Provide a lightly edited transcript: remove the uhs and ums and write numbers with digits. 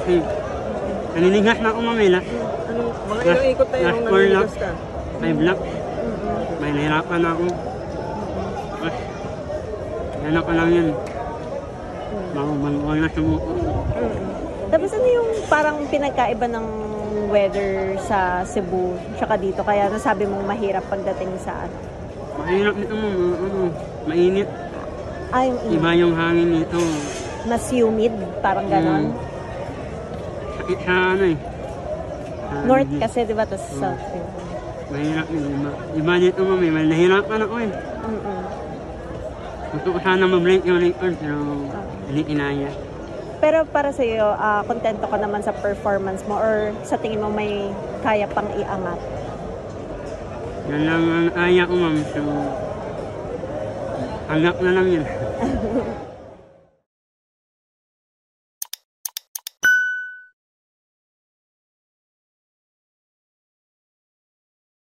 kasi naninigas na ako mamila. Anong, mga ilang ikot tayo nung naninigas ka? 5 lang. May nahirapan ako. Yan ako lang yun. Wala na sumuko. Tapos ano yung parang pinagkaiba ng weather sa Cebu tsaka dito? Kaya nasabi mong mahirap pagdating sa ano? Mahirap nito mo, mainit. Yung Iba yung hangin nito. mas humid, parang ganon. Sakit sa ano eh. North kasi, di ba? Tapos south. Mahirap yun. Iba dito mami, nahirapan ako eh. Gusto ko sana ma-break yung record pero hindi kinaya. Pero para sa iyo, kontento ka naman sa performance mo or sa tingin mo may kaya pang iangat? Yan lang ang aya ko ma'am. So, hangak na lang yun.